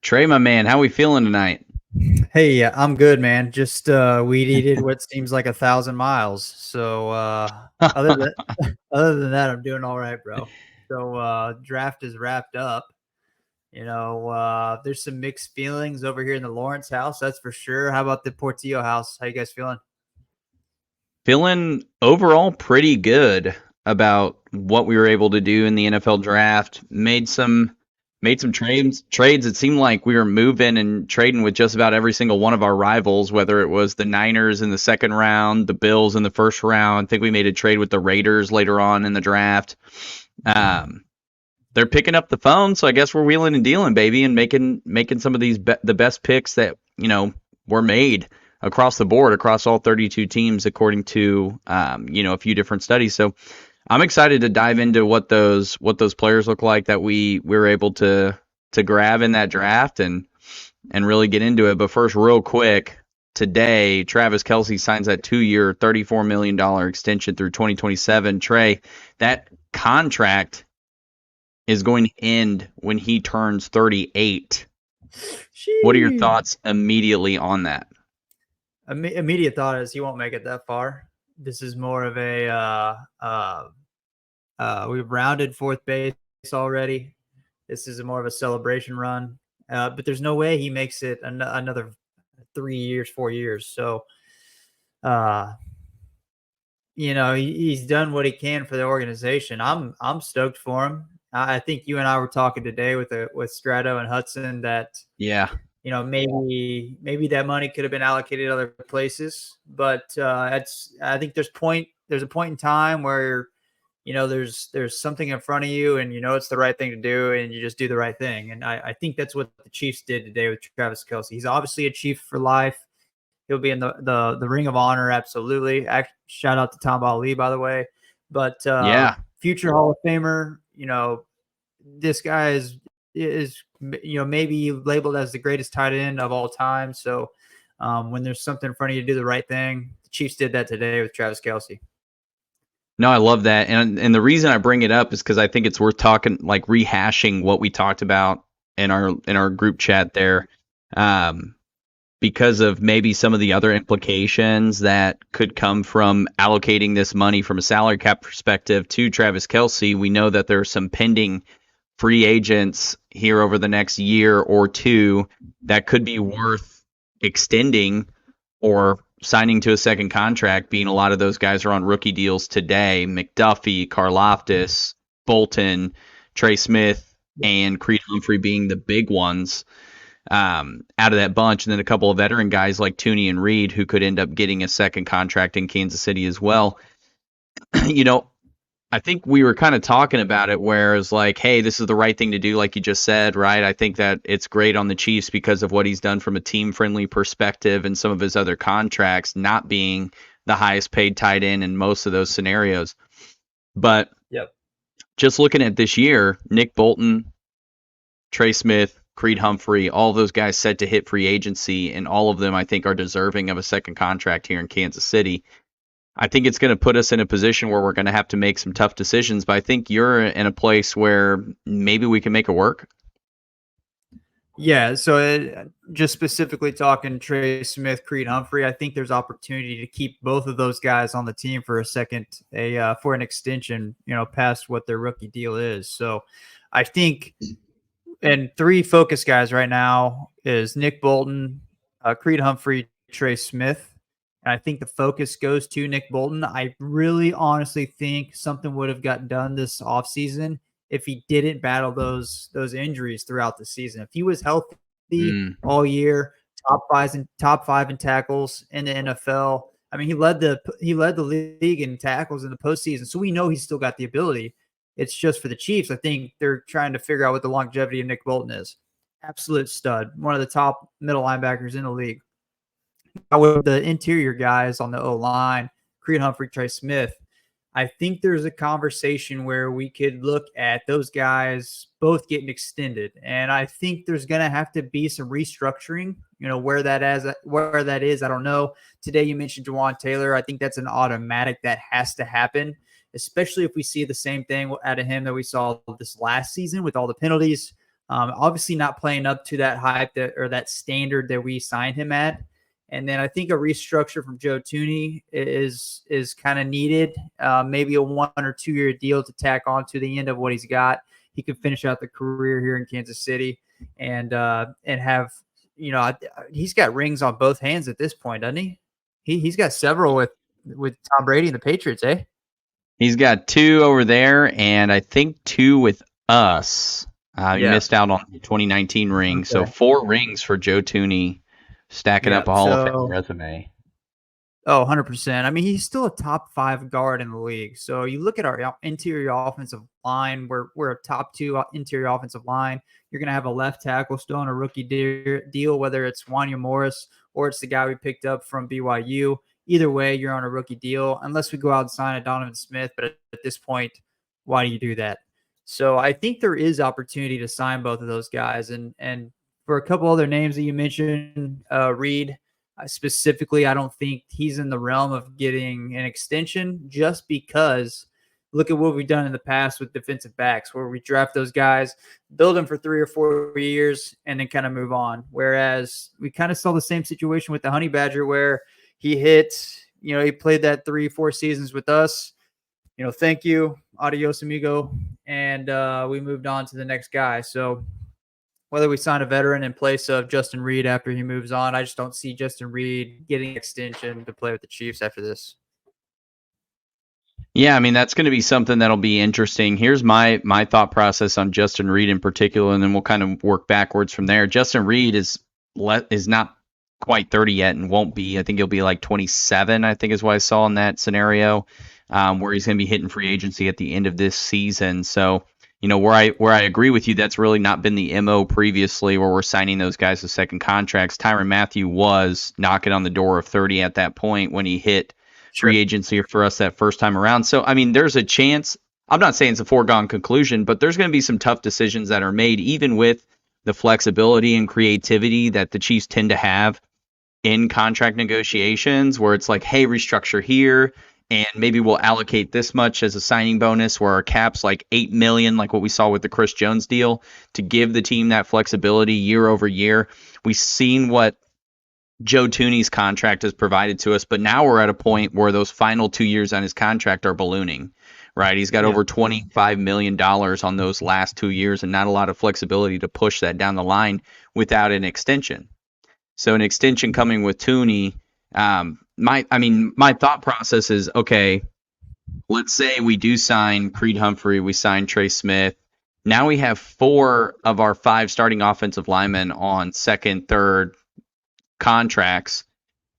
Trey, my man, how we feeling tonight? Hey, yeah, I'm good, man. Just weed eated what seems like 1,000 miles. So other than other than that, I'm doing all right, bro. So draft is wrapped up. There's some mixed feelings over here in the Lawrence house, that's for sure. How about the Portillo house? How you guys feeling? Feeling overall pretty good about what we were able to do in the NFL draft. Made some trades. It seemed like we were moving and trading with just about every single one of our rivals, whether it was the Niners in the second round, the Bills in the first round. I think we made a trade with the Raiders later on in the draft. Um, they're picking up the phone, so I guess we're wheeling and dealing, baby, and making some of these the best picks that were made across the board, across all 32 teams, according to a few different studies. So I'm excited to dive into what those players look like that we were able to grab in that draft and really get into it. But first, real quick, today Travis Kelce signs that 2-year, $34 million extension through 2027. Trey, that contract is going to end when he turns 38. What are your Sheesh. thoughts immediately on that? Immediate thought is he won't make it that far. This is more of a we've rounded fourth base already. This is more of a celebration run. But there's no way he makes it another 3 years, 4 years. So, uh, he's done what he can for the organization. I'm stoked for him. I think you and I were talking today with Strato and Hudson that Yeah. maybe that money could have been allocated other places, but I think there's a point in time where there's something in front of you and it's the right thing to do and you just do the right thing. And I think that's what the Chiefs did today with Travis Kelce. He's obviously a Chief for life. He'll be in the Ring of Honor, absolutely. Shout out to Tom Ali, by the way. But Yeah. future Hall of Famer, this guy is maybe labeled as the greatest tight end of all time. So when there's something in front of you to do the right thing, the Chiefs did that today with Travis Kelce. No, I love that. And the reason I bring it up is because I think it's worth talking, like rehashing what we talked about in our group chat there. Um, because of maybe some of the other implications that could come from allocating this money from a salary cap perspective to Travis Kelce. We know that there are some pending free agents here over the next year or two that could be worth extending or signing to a second contract, being a lot of those guys are on rookie deals today. McDuffie, Karlaftis, Bolton, Trey Smith, and Creed Humphrey being the big ones out of that bunch. And then a couple of veteran guys like Tooney and Reed who could end up getting a second contract in Kansas City as well. I think we were kind of talking about it where it's like, hey, this is the right thing to do, like you just said, right? I think that it's great on the Chiefs because of what he's done from a team-friendly perspective and some of his other contracts not being the highest paid tight end in most of those scenarios. But Yep. just looking at this year, Nick Bolton, Trey Smith, Creed Humphrey, all those guys set to hit free agency, and all of them, I think, are deserving of a second contract here in Kansas City. I think it's going to put us in a position where we're going to have to make some tough decisions, but I think you're in a place where maybe we can make it work. Yeah, so just specifically talking Trey Smith, Creed Humphrey, I think there's opportunity to keep both of those guys on the team for for an extension, past what their rookie deal is. So I think, and three focus guys right now is Nick Bolton, Creed Humphrey, Trey Smith. And I think the focus goes to Nick Bolton. I really honestly think something would have gotten done this offseason if he didn't battle those injuries throughout the season. If he was healthy all year, top five in tackles in the NFL. I mean, he led the league in tackles in the postseason, so we know he's still got the ability. It's just for the Chiefs. I think they're trying to figure out what the longevity of Nick Bolton is. Absolute stud, one of the top middle linebackers in the league. With the interior guys on the O line, Creed Humphrey, Trey Smith, I think there's a conversation where we could look at those guys both getting extended. And I think there's going to have to be some restructuring, where that is, I don't know. Today you mentioned Jawan Taylor. I think that's an automatic that has to happen, especially if we see the same thing out of him that we saw this last season with all the penalties. Obviously not playing up to that hype or that standard that we signed him at. And then I think a restructure from Joe Thuney is kind of needed. Maybe a 1 or 2 year deal to tack on to the end of what he's got. He could finish out the career here in Kansas City and have, he's got rings on both hands at this point, doesn't he? He's got several with Tom Brady and the Patriots, eh? He's got 2 over there, and I think 2 with us. He missed out on the 2019 ring, okay. So 4 rings for Joe Thuney, stacking up a Hall of Fame resume. Oh, 100%. I mean, he's still a top 5 guard in the league. So you look at our interior offensive line, we're a top 2 interior offensive line. You're going to have a left tackle still on a rookie deal, whether it's Wanya Morris or it's the guy we picked up from BYU. Either way, you're on a rookie deal, unless we go out and sign a Donovan Smith. But at this point, why do you do that? So I think there is opportunity to sign both of those guys. And for a couple other names that you mentioned, Reed, specifically, I don't think he's in the realm of getting an extension, just because look at what we've done in the past with defensive backs, where we draft those guys, build them for 3 or 4 years, and then kind of move on. Whereas we kind of saw the same situation with the Honey Badger, where he he played that 3-4 seasons with us. Thank you, adios amigo, and we moved on to the next guy. So whether we sign a veteran in place of Justin Reed after he moves on, I just don't see Justin Reed getting an extension to play with the Chiefs after this. Yeah, I mean, that's going to be something that'll be interesting. Here's my thought process on Justin Reed in particular, and then we'll kind of work backwards from there. Justin Reed is not quite 30 yet and won't be. I think he'll be like 27, I think is what I saw in that scenario, where he's going to be hitting free agency at the end of this season. So, where I agree with you, that's really not been the MO previously, where we're signing those guys to second contracts. Tyrann Mathieu was knocking on the door of 30 at that point when he hit free agency for us that first time around. So, I mean, there's a chance. I'm not saying it's a foregone conclusion, but there's going to be some tough decisions that are made, even with the flexibility and creativity that the Chiefs tend to have in contract negotiations, where it's like, hey, restructure here, and maybe we'll allocate this much as a signing bonus, where our cap's like $8 million, like what we saw with the Chris Jones deal, to give the team that flexibility year over year. We've seen what Joe Thuney's contract has provided to us, but now we're at a point where those final 2 years on his contract are ballooning, right? He's got over $25 million on those last 2 years, and not a lot of flexibility to push that down the line without an extension. So an extension coming with Thuney, my thought process is, okay, let's say we do sign Creed Humphrey, we sign Trey Smith. Now we have 4 of our 5 starting offensive linemen on second, third contracts,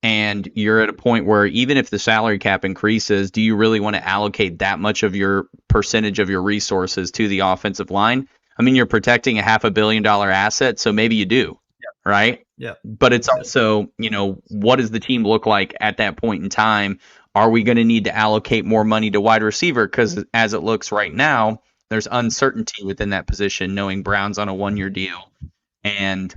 and you're at a point where even if the salary cap increases, do you really want to allocate that much of your percentage of your resources to the offensive line? I mean, you're protecting a $500 million asset, so maybe you do. Right? Yeah. But it's also, what does the team look like at that point in time? Are we going to need to allocate more money to wide receiver? Because as it looks right now, there's uncertainty within that position, knowing Brown's on a 1-year deal. And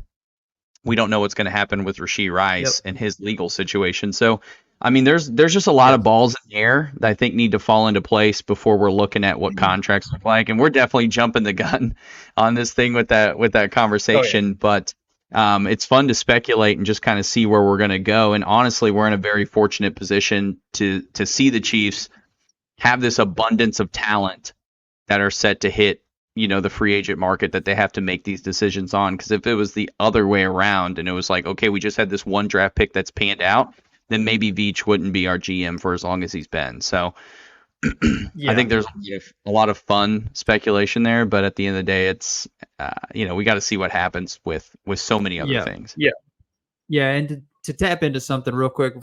we don't know what's going to happen with Rashee Rice and his legal situation. So, I mean, there's just a lot of balls in the air that I think need to fall into place before we're looking at what contracts look like. And we're definitely jumping the gun on this thing with that conversation. But it's fun to speculate and just kind of see where we're going to go. And honestly, we're in a very fortunate position to see the Chiefs have this abundance of talent that are set to hit, the free agent market that they have to make these decisions on. Because if it was the other way around and it was like, okay, we just had this one draft pick that's panned out, then maybe Veach wouldn't be our GM for as long as he's been. So I think there's a lot of fun speculation there, but at the end of the day, it's we got to see what happens with so many other things. Yeah, and to tap into something real quick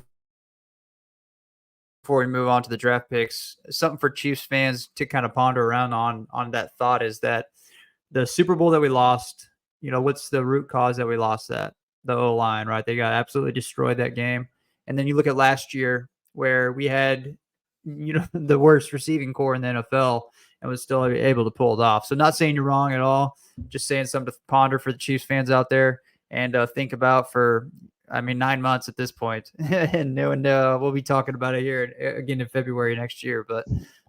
before we move on to the draft picks, something for Chiefs fans to kind of ponder around on that thought is that the Super Bowl that we lost, what's the root cause that we lost that? The O-line, right? They got absolutely destroyed that game. And then you look at last year where we had the worst receiving core in the NFL and was still able to pull it off. So not saying you're wrong at all, just saying something to ponder for the Chiefs fans out there and think about for, 9 months at this point. and we'll be talking about it here again in February next year. But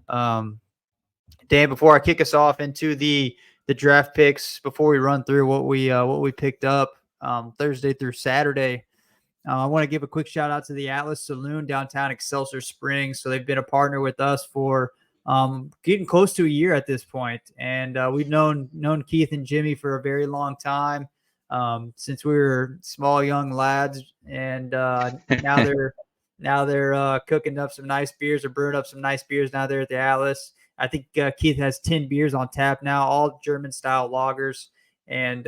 Dan, before I kick us off into the the draft picks before we run through what we picked up Thursday through Saturday. I want to give a quick shout out to the Atlas Saloon downtown Excelsior Springs. So they've been a partner with us for getting close to a year at this point, and we've known Keith and Jimmy for a very long time, since we were small young lads, and now they're cooking up some nice beers or brewing up some nice beers now there at the Atlas. I think Keith has 10 beers on tap now, all German style lagers, and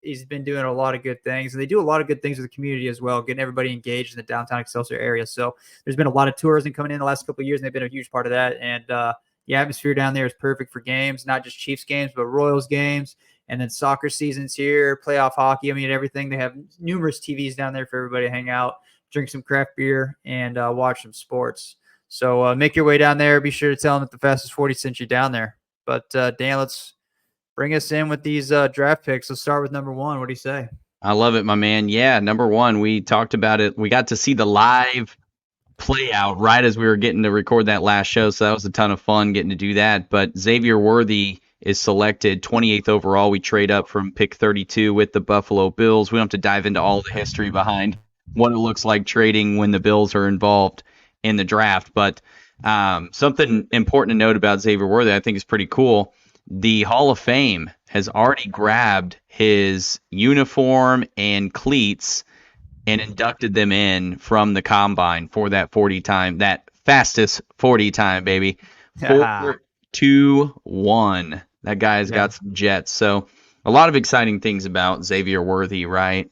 he's been doing a lot of good things, and they do a lot of good things with the community as well, getting everybody engaged in the downtown Excelsior area. So there's been a lot of tourism coming in the last couple of years, and they've been a huge part of that. And the atmosphere down there is perfect for games, not just Chiefs games, but Royals games. And then soccer season's here, playoff hockey. I mean, everything. They have numerous TVs down there for everybody to hang out, drink some craft beer, and watch some sports. So make your way down there. Be sure to tell them that the Fastest 40 sent you down there. But Dan, let's bring us in with these draft picks. Let's start with number 1. What do you say? I love it, my man. Yeah, number 1, we talked about it. We got to see the live play out right as we were getting to record that last show, so that was a ton of fun getting to do that. But Xavier Worthy is selected 28th overall. We trade up from pick 32 with the Buffalo Bills. We don't have to dive into all the history behind what it looks like trading when the Bills are involved in the draft. But something important to note about Xavier Worthy, I think, is pretty cool. The Hall of Fame has already grabbed his uniform and cleats and inducted them in from the combine for that 40 time, that fastest 40 time, baby. 4-2-1. That guy's got some jets. So a lot of exciting things about Xavier Worthy, right?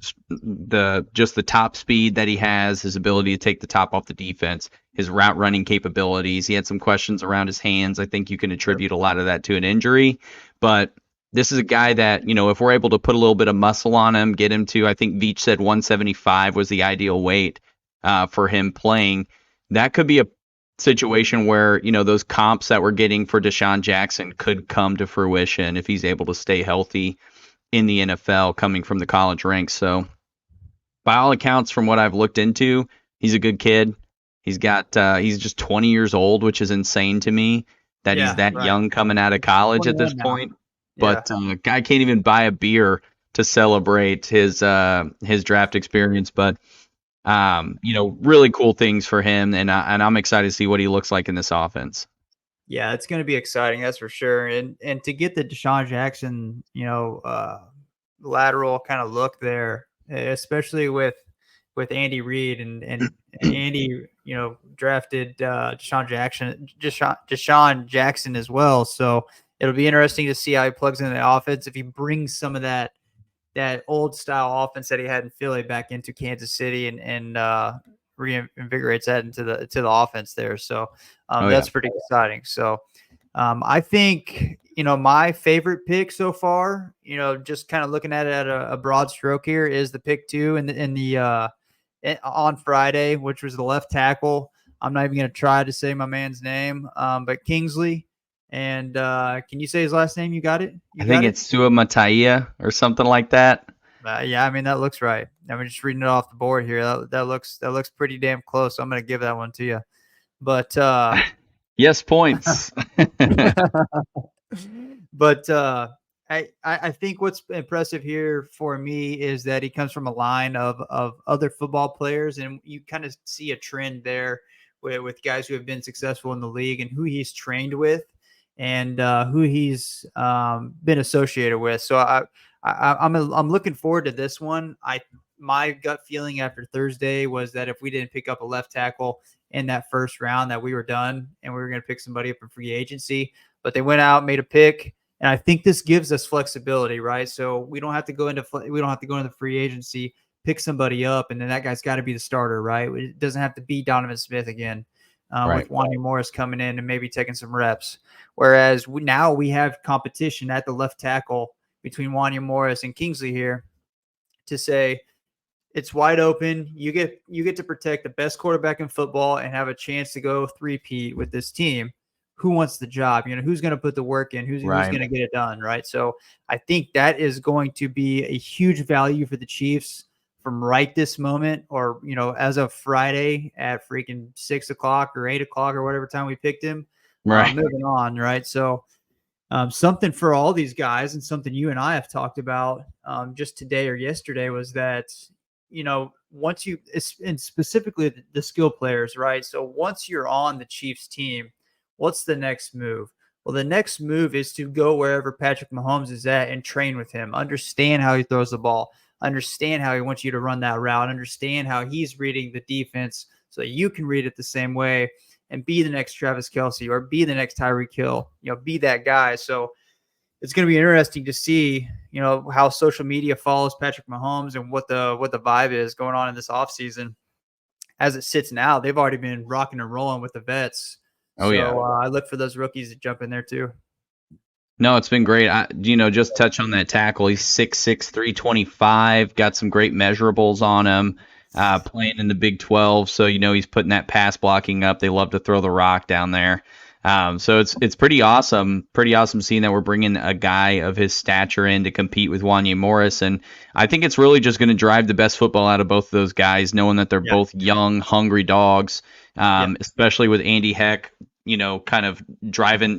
Just the top speed that he has, his ability to take the top off the defense, his route running capabilities. He had some questions around his hands. I think you can attribute a lot of that to an injury, but this is a guy that, if we're able to put a little bit of muscle on him, get him to, I think Veach said 175 was the ideal weight for him playing. That could be a situation where, those comps that we're getting for Deshaun Jackson could come to fruition if he's able to stay healthy in the NFL coming from the college ranks. So by all accounts, from what I've looked into, he's a good kid. He's just 20 years old, which is insane to me that he's that young coming out of college at this point. But guy can't even buy a beer to celebrate his draft experience. But really cool things for him, and I'm excited to see what he looks like in this offense. Yeah, it's going to be exciting, that's for sure. And to get the Deshaun Jackson, lateral kind of look there, especially with Andy Reid and Andy, drafted Deshaun Jackson as well. So it'll be interesting to see how he plugs into the offense, if he brings some of that old style offense that he had in Philly back into Kansas City and reinvigorates that into the offense there. So that's pretty exciting. So I think, my favorite pick so far, just kind of looking at it at a broad stroke here, is the pick 2 on Friday, which was the left tackle. I'm not even going to try to say my man's name, but Kingsley. And can you say his last name? You got it? I think it's Sua Mataia or something like that. Yeah, I mean, that looks right. I'm just reading it off the board here. That looks pretty damn close. So I'm going to give that one to you. But yes, points. But I think what's impressive here for me is that he comes from a line of other football players, and you kind of see a trend there with guys who have been successful in the league and who he's trained with and who he's been associated with. So I'm looking forward to this one. My gut feeling after Thursday was that if we didn't pick up a left tackle in that first round, that we were done and we were going to pick somebody up in free agency. But they went out, made a pick, and I think this gives us flexibility, right? So we don't have to go into free agency, pick somebody up, and then that guy's got to be the starter, right? It doesn't have to be Donovan Smith again, with Wanya Morris coming in and maybe taking some reps. Whereas now we have competition at the left tackle between Wanya Morris and Kingsley here to say it's wide open. You get to protect the best quarterback in football and have a chance to go three-peat with this team. Who wants the job? Who's going to put the work in? Who's going to get it done, right? So I think that is going to be a huge value for the Chiefs from right this moment, or as of Friday at freaking 6 o'clock or 8 o'clock or whatever time we picked him. Right. moving on, right? So something for all these guys, and something you and I have talked about just today or yesterday, was that, once you, and specifically the skill players, right? So once you're on the Chiefs team, what's the next move? Well, the next move is to go wherever Patrick Mahomes is at and train with him, understand how he throws the ball, understand how he wants you to run that route, understand how he's reading the defense so that you can read it the same way, and be the next Travis Kelce or be the next Tyreek Hill, be that guy. So it's going to be interesting to see, how social media follows Patrick Mahomes and what the vibe is going on in this offseason. As it sits now, they've already been rocking and rolling with the vets. Oh yeah. So I look for those rookies to jump in there too. No, it's been great. Just touch on that tackle. He's 6'6", 325, got some great measurables on him, playing in the Big 12. So, he's putting that pass blocking up. They love to throw the rock down there. So it's pretty awesome. Pretty awesome seeing that we're bringing a guy of his stature in to compete with Wanya Morris. And I think it's really just going to drive the best football out of both of those guys, knowing that they're both young, hungry dogs, especially with Andy Heck, kind of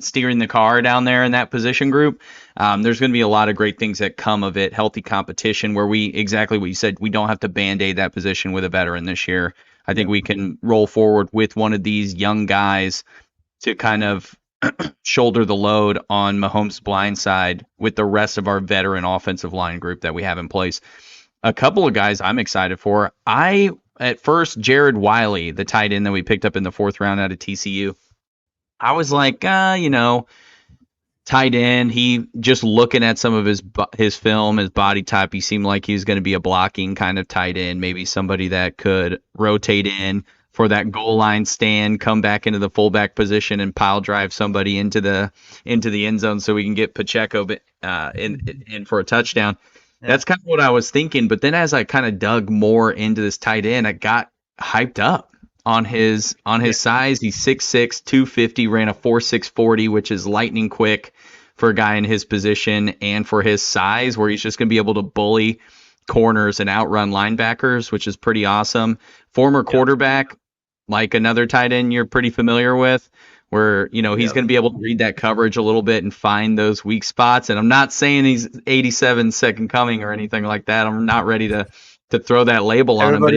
steering the car down there in that position group. There's going to be a lot of great things that come of it. Healthy competition where exactly what you said, we don't have to band-aid that position with a veteran this year. I think we can roll forward with one of these young guys to kind of shoulder the load on Mahomes' blind side with the rest of our veteran offensive line group that we have in place. A couple of guys I'm excited for. At first, Jared Wiley, the tight end that we picked up in the 4th round out of TCU, I was like, tight end. He, just looking at some of his film, his body type, he seemed like he was going to be a blocking kind of tight end, maybe somebody that could rotate in for that goal line stand, come back into the fullback position and pile drive somebody into the end zone so we can get Pacheco in for a touchdown. Yeah. That's kind of what I was thinking. But then as I kind of dug more into this tight end, I got hyped up on his size. He's 6'6", 250, ran a 4.6 40, which is lightning quick for a guy in his position and for his size, where he's just going to be able to bully corners and outrun linebackers, which is pretty awesome. Former quarterback, like another tight end you're pretty familiar with, where, he's going to be able to read that coverage a little bit and find those weak spots. And I'm not saying he's 87 second coming or anything like that. I'm not ready to throw that label on him. But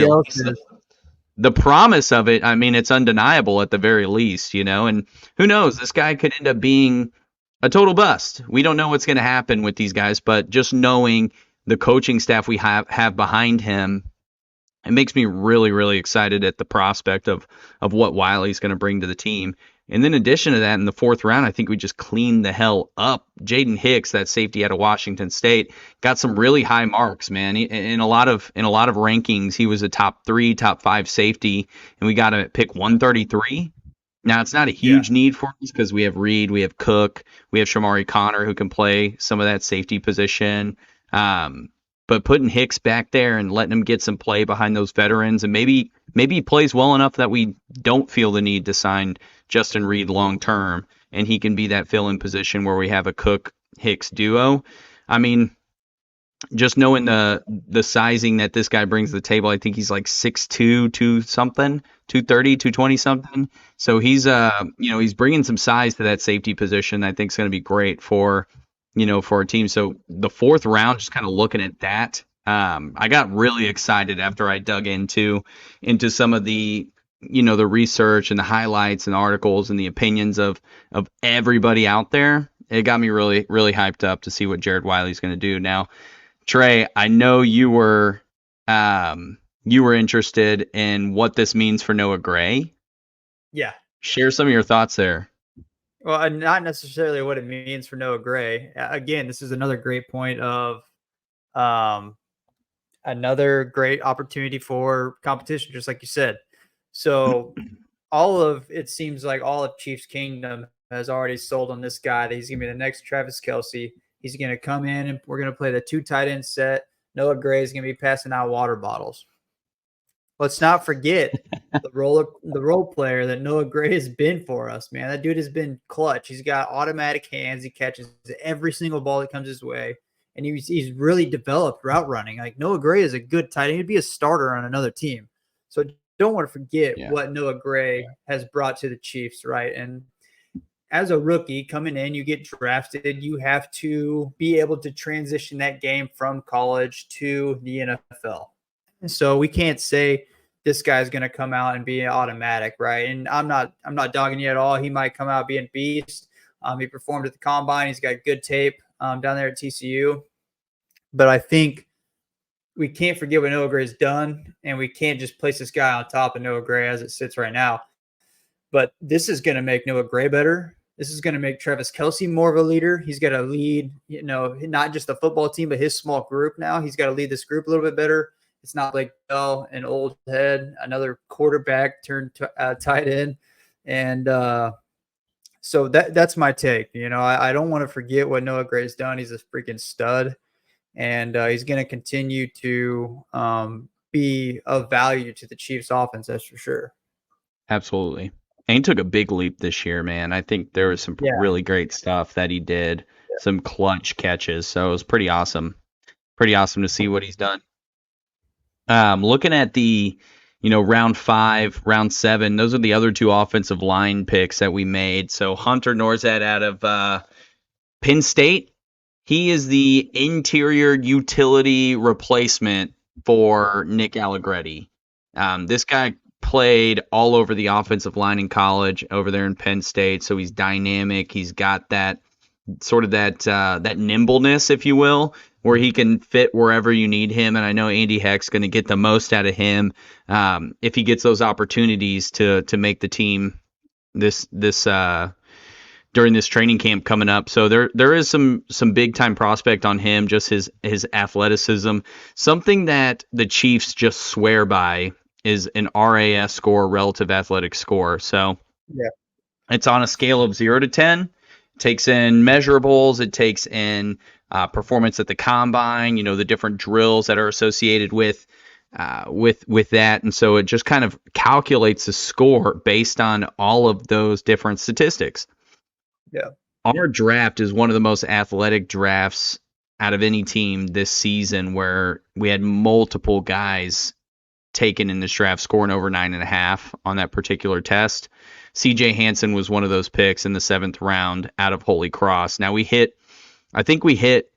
the promise of it, I mean, it's undeniable at the very least, and who knows, this guy could end up being a total bust. We don't know what's going to happen with these guys, but just knowing the coaching staff we have behind him, it makes me really, really excited at the prospect of what Wiley's going to bring to the team. And then in addition to that, in the 4th round, I think we just cleaned the hell up. Jaden Hicks, that safety out of Washington State, got some really high marks, man. In a lot of rankings, he was a top 3, top 5 safety, and we got him at pick 133. Now, it's not a huge need for us because we have Reed, we have Cook, we have Shamari Connor who can play some of that safety position. But putting Hicks back there and letting him get some play behind those veterans, and maybe he plays well enough that we don't feel the need to sign Justin Reed long term, and he can be that fill-in position where we have a Cook-Hicks duo. I mean, just knowing the sizing that this guy brings to the table, I think he's like 6'2", 230, 220 something. So he's he's bringing some size to that safety position. I think is going to be great for our team. So the 4th round, just kind of looking at that, I got really excited after I dug into some of the the research and the highlights and articles and the opinions of everybody out there. It got me really, really hyped up to see what Jared Wiley's going to do. Now, Trey, I know you were interested in what this means for Noah Gray. Yeah. Share some of your thoughts there. Well, not necessarily what it means for Noah Gray. Again, this is another great point of another great opportunity for competition, just like you said. So it seems like all of Chiefs Kingdom has already sold on this guy that he's going to be the next Travis Kelce. He's going to come in and we're going to play the 2 tight end set. Noah Gray is going to be passing out water bottles. Let's not forget the role player that Noah Gray has been for us, man. That dude has been clutch. He's got automatic hands. He catches every single ball that comes his way. And he's really developed route running. Like, Noah Gray is a good tight end. He'd be a starter on another team. So don't want to forget what Noah Gray has brought to the Chiefs, right? And as a rookie coming in, you get drafted, you have to be able to transition that game from college to the NFL. So we can't say this guy's going to come out and be automatic, right? And I'm not dogging you at all. He might come out being a beast. He performed at the combine. He's got good tape down there at TCU. But I think we can't forget what Noah Gray's done, and we can't just place this guy on top of Noah Gray as it sits right now. But this is going to make Noah Gray better. This is going to make Travis Kelce more of a leader. He's got to lead, not just the football team, but his small group now. He's got to lead this group a little bit better. It's not like an old head, another quarterback turned tight end. And so that's my take. I don't want to forget what Noah Gray's done. He's a freaking stud. And he's going to continue to be of value to the Chiefs offense, that's for sure. Absolutely. And he took a big leap this year, man. I think there was some really great stuff that he did, some clutch catches. So it was pretty awesome. Pretty awesome to see what he's done. Looking at the, round 5, round 7, those are the other 2 offensive line picks that we made. So Hunter Norzad out of Penn State. He is the interior utility replacement for Nick Allegretti. This guy played all over the offensive line in college over there in Penn State, so he's dynamic. He's got that sort of that nimbleness, if you will, where he can fit wherever you need him. And I know Andy Heck's going to get the most out of him if he gets those opportunities to make the team this during this training camp coming up. So there is some big time prospect on him, just his athleticism. Something that the Chiefs just swear by is an RAS score, relative athletic score. So it's on a scale of 0 to 10. It takes in measurables, it takes in performance at the combine, the different drills that are associated with that. And so it just kind of calculates the score based on all of those different statistics. Yeah. Our draft is one of the most athletic drafts out of any team this season, where we had multiple guys taken in this draft scoring over 9.5 on that particular test. CJ Hansen was one of those picks in the 7th round out of Holy Cross. Now I think we hit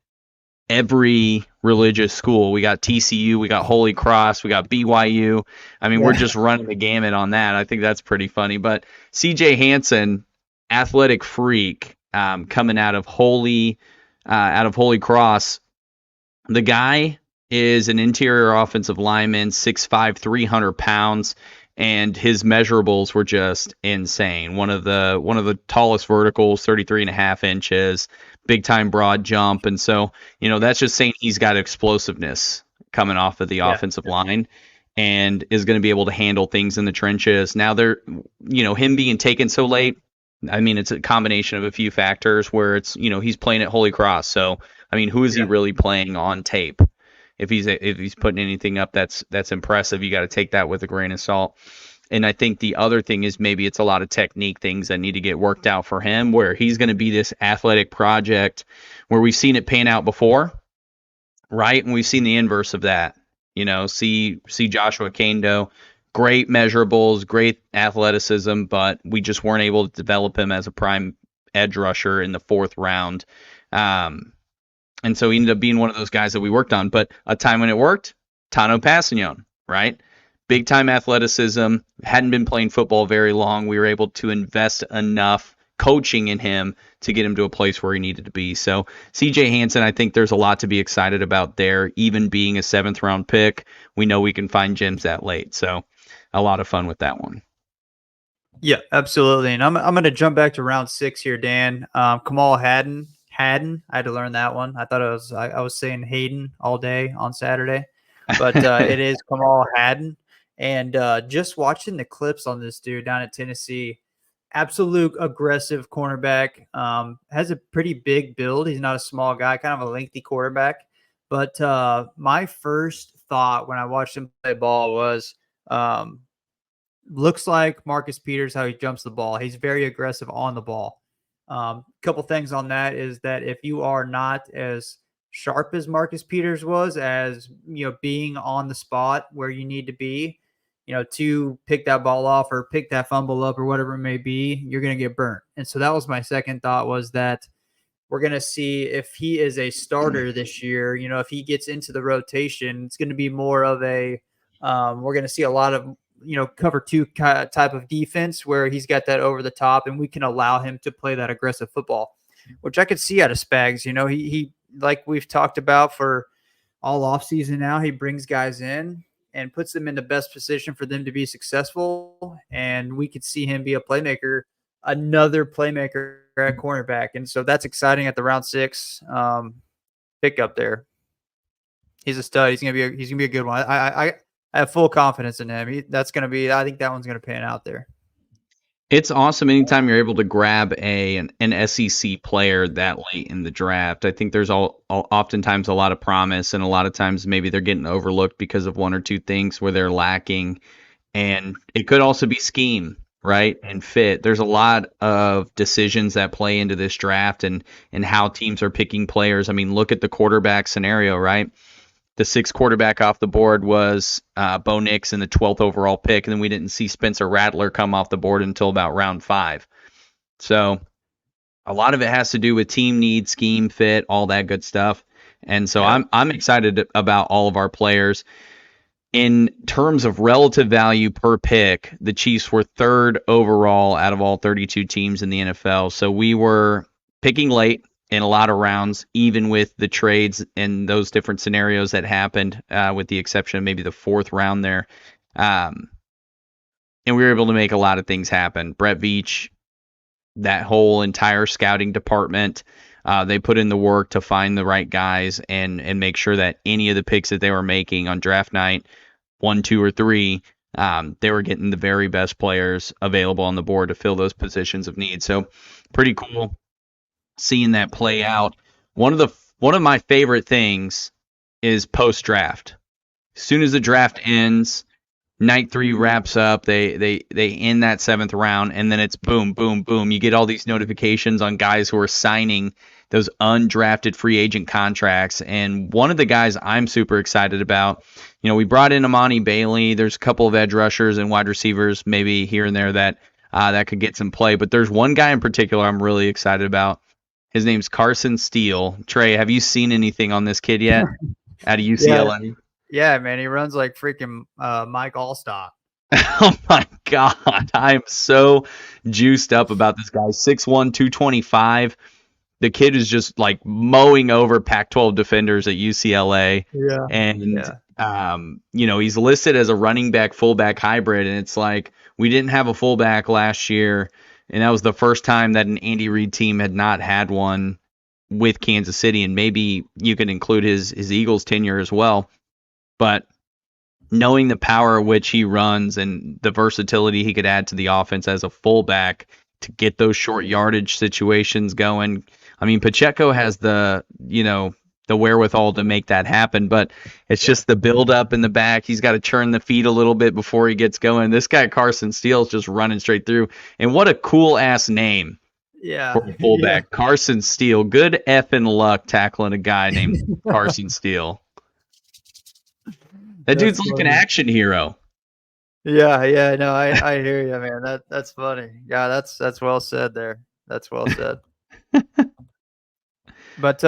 every religious school. We got TCU, we got Holy Cross, we got BYU. I mean, we're just running the gamut on that. I think that's pretty funny. But CJ Hansen, athletic freak, coming out of Holy Cross. The guy is an interior offensive lineman, 6'5", 300 pounds, and his measurables were just insane. One of the tallest verticals, 33.5 inches, big time broad jump. And so, that's just saying he's got explosiveness coming off of the offensive line and is going to be able to handle things in the trenches. Now him being taken so late, I mean, it's a combination of a few factors where it's, he's playing at Holy Cross. So, I mean, who is he really playing on tape? If he's putting anything up that's impressive, you got to take that with a grain of salt. And I think the other thing is maybe it's a lot of technique things that need to get worked out for him, where he's going to be this athletic project where we've seen it pan out before, right? And we've seen the inverse of that. See Joshua Kando, great measurables, great athleticism, but we just weren't able to develop him as a prime edge rusher in the 4th round. And so he ended up being one of those guys that we worked on. But a time when it worked, Tano Passignon, right? Big time athleticism, hadn't been playing football very long. We were able to invest enough coaching in him to get him to a place where he needed to be. So CJ Hansen, I think there's a lot to be excited about there. Even being a 7th round pick, we know we can find gems that late. So a lot of fun with that one. Yeah, absolutely. And I'm going to jump back to round 6 here, Dan. Kamal Haddon. I had to learn that one. I thought I was saying Hayden all day on Saturday, but it is Kamal Haddon. And just watching the clips on this dude down at Tennessee, absolute aggressive cornerback, has a pretty big build. He's not a small guy, kind of a lengthy quarterback. But my first thought when I watched him play ball was, looks like Marcus Peters, how he jumps the ball. He's very aggressive on the ball. Couple things on that is that if you are not as sharp as Marcus Peters was, as being on the spot where you need to be, to pick that ball off or pick that fumble up or whatever it may be, you're going to get burnt. And so that was my second thought, was that we're going to see if he is a starter this year, if he gets into the rotation, it's going to be more of we're going to see a lot of, cover two type of defense where he's got that over the top and we can allow him to play that aggressive football, which I could see out of Spags. He like we've talked about for all offseason now, he brings guys in and puts them in the best position for them to be successful. And we could see him be a playmaker, another playmaker at cornerback. And so that's exciting at the round 6 pickup there. He's a stud. He's gonna be a good one. I have full confidence in him. I think that one's gonna pan out there. It's awesome anytime you're able to grab an SEC player that late in the draft. I think there's oftentimes a lot of promise, and a lot of times maybe they're getting overlooked because of one or two things where they're lacking. And it could also be scheme, right? And fit. There's a lot of decisions that play into this draft and how teams are picking players. I mean, look at the quarterback scenario, right? The 6th quarterback off the board was Bo Nix in the 12th overall pick, and then we didn't see Spencer Rattler come off the board until about round 5. So a lot of it has to do with team need, scheme, fit, all that good stuff. And so I'm excited about all of our players. In terms of relative value per pick, the Chiefs were 3rd overall out of all 32 teams in the NFL. So we were picking late in a lot of rounds, even with the trades and those different scenarios that happened, with the exception of maybe the 4th round there. And we were able to make a lot of things happen. Brett Veach, that whole entire scouting department, they put in the work to find the right guys and make sure that any of the picks that they were making on draft night, 1, 2, or 3, they were getting the very best players available on the board to fill those positions of need. So pretty cool seeing that play out. One of my favorite things is post-draft. As soon as the draft ends, night 3 wraps up, they end that 7th round, and then it's boom, boom, boom. You get all these notifications on guys who are signing those undrafted free agent contracts. And one of the guys I'm super excited about, we brought in Amani Bailey. There's a couple of edge rushers and wide receivers maybe here and there that could get some play. But there's one guy in particular I'm really excited about. His name's Carson Steele. Trey, have you seen anything on this kid yet out of UCLA? Yeah, man. He runs like freaking Mike Allstott. Oh, my God. I'm so juiced up about this guy. 6'1", 225. The kid is just like mowing over Pac-12 defenders at UCLA. Yeah. And, he's listed as a running back, fullback hybrid. And it's like, we didn't have a fullback last year. And that was the first time that an Andy Reid team had not had one with Kansas City. And maybe you can include his Eagles tenure as well. But knowing the power at which he runs and the versatility he could add to the offense as a fullback to get those short yardage situations going. I mean, Pacheco has the wherewithal to make that happen, but it's just the build up in the back. He's got to churn the feet a little bit before he gets going. This guy, Carson Steele's just running straight through. And what a cool ass name. Yeah. For a fullback. Yeah. Carson Steele. Good effing luck tackling a guy named Carson Steele. That dude's like an action hero. Yeah, no, I hear you, man. That's funny. Yeah, that's well said there. That's well said. But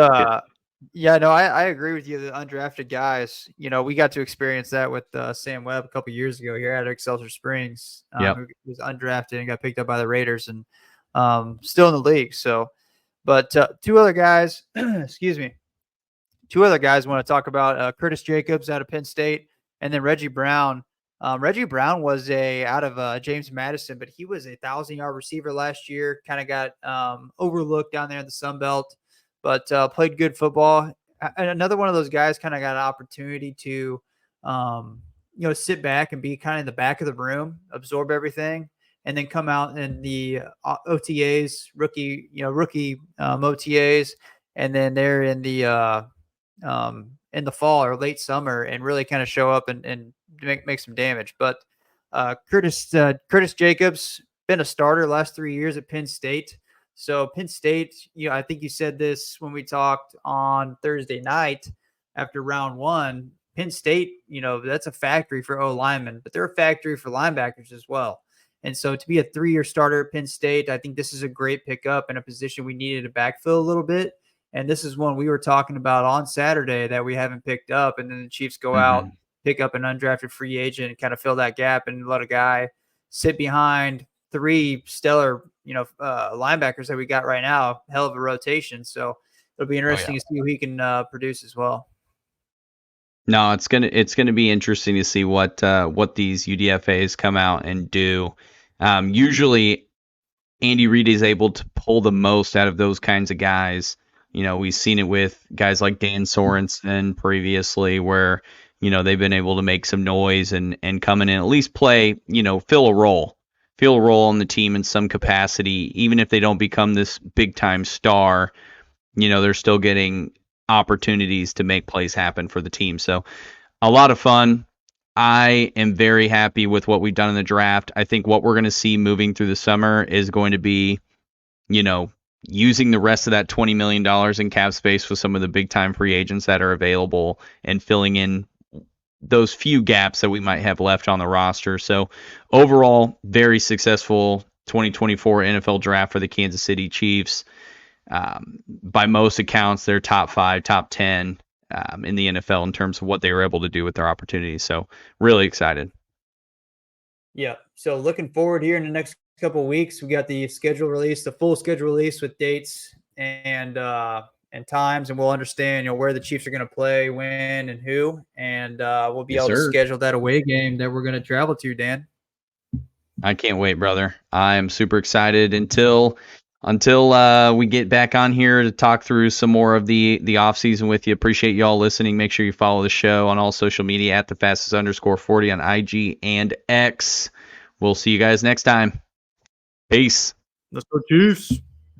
yeah, no, I agree with you. The undrafted guys, we got to experience that with Sam Webb a couple years ago here at Excelsior Springs, who was undrafted and got picked up by the Raiders and still in the league. So, but 2 other guys, excuse me. 2 other guys I want to talk about, Curtis Jacobs out of Penn State, and then Reggie Brown. Reggie Brown was out of James Madison, but he was a 1,000-yard receiver last year, kind of got overlooked down there in the Sun Belt, but played good football. And another one of those guys kind of got an opportunity to, sit back and be kind of in the back of the room, absorb everything, and then come out in the OTAs, rookie OTAs, and then they're in the fall or late summer and really kind of show up and make some damage. But Curtis Jacobs been a starter last 3 years at Penn State. So Penn State, I think you said this when we talked on Thursday night after round 1. Penn State, that's a factory for O linemen, but they're a factory for linebackers as well. And so to be a 3-year starter at Penn State, I think this is a great pickup in a position we needed to backfill a little bit. And this is one we were talking about on Saturday that we haven't picked up. And then the Chiefs go out, pick up an undrafted free agent, and kind of fill that gap and let a guy sit behind 3 stellar, linebackers that we got right now. Hell of a rotation. So it'll be interesting to see who he can produce as well. No, it's gonna be interesting to see what these UDFAs come out and do. Usually, Andy Reid is able to pull the most out of those kinds of guys. We've seen it with guys like Dan Sorensen previously, where they've been able to make some noise and come in and at least play, fill a role on the team in some capacity, even if they don't become this big time star. They're still getting opportunities to make plays happen for the team. So a lot of fun. I am very happy with what we've done in the draft. I think what we're going to see moving through the summer is going to be, using the rest of that $20 million in cap space with some of the big time free agents that are available and filling in those few gaps that we might have left on the roster. So overall, very successful 2024 NFL draft for the Kansas City Chiefs. By most accounts, they're top 5, top 10 in the NFL in terms of what they were able to do with their opportunities. So really excited. Yeah. So looking forward here in the next couple of weeks, we got the schedule release, the full schedule release with dates and times, and we'll understand, where the Chiefs are going to play, when, and who, and we'll be able to schedule that away game that we're going to travel to, Dan. I can't wait, brother. I am super excited until we get back on here to talk through some more of the off season with you. Appreciate y'all listening. Make sure you follow the show on all social media at @thefastest_40 on IG and X. We'll see you guys next time. Peace. Let's go Chiefs.